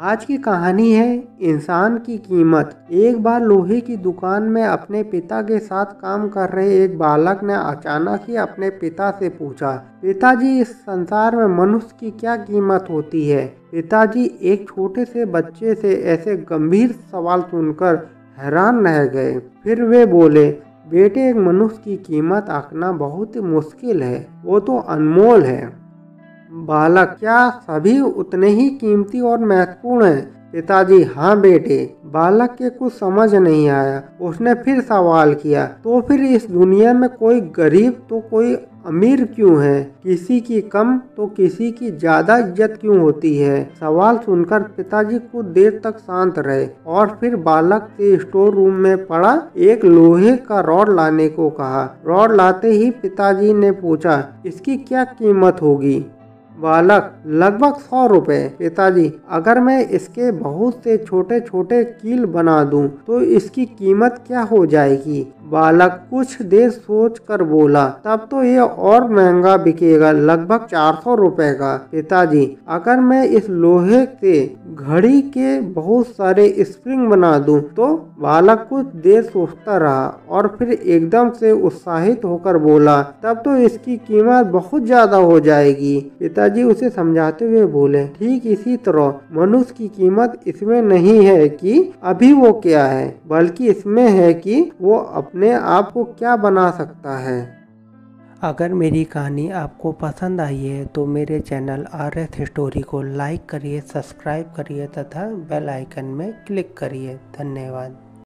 आज की कहानी है इंसान की कीमत। एक बार लोहे की दुकान में अपने पिता के साथ काम कर रहे एक बालक ने अचानक ही अपने पिता से पूछा, पिताजी, इस संसार में मनुष्य की क्या कीमत होती है? पिताजी एक छोटे से बच्चे से ऐसे गंभीर सवाल सुनकर हैरान रह गए। फिर वे बोले, बेटे, एक मनुष्य की कीमत आंकना बहुत मुश्किल है, वो तो अनमोल है। बालक, क्या सभी उतने ही कीमती और महत्वपूर्ण हैं? पिताजी, हाँ बेटे। बालक के कुछ समझ नहीं आया। उसने फिर सवाल किया, तो फिर इस दुनिया में कोई गरीब तो कोई अमीर क्यों है? किसी की कम तो किसी की ज्यादा इज्जत क्यों होती है? सवाल सुनकर पिताजी कुछ देर तक शांत रहे और फिर बालक से स्टोर रूम में पड़ा एक लोहे का रॉड लाने को कहा। रॉड लाते ही पिताजी ने पूछा, इसकी क्या कीमत होगी? बालक, लगभग 100 रुपए। पिताजी, अगर मैं इसके बहुत से छोटे छोटे कील बना दूं तो इसकी कीमत क्या हो जाएगी? बालक कुछ देर सोच कर बोला, तब तो ये और महंगा बिकेगा, लगभग 400 रुपए का। पिताजी, अगर मैं इस लोहे से घड़ी के बहुत सारे स्प्रिंग बना दूं तो? बालक कुछ देर सोचता रहा और फिर एकदम से उत्साहित होकर बोला, तब तो इसकी कीमत बहुत ज्यादा हो जाएगी। पिताजी उसे समझाते हुए बोले, ठीक इसी तरह मनुष्य की कीमत इसमें नहीं है कि अभी वो क्या है, बल्कि इसमें है कि वो अपने आप को क्या बना सकता है। अगर मेरी कहानी आपको पसंद आई है तो मेरे चैनल RS स्टोरी को लाइक करिए, सब्सक्राइब करिए तथा बेल आइकन में क्लिक करिए। धन्यवाद।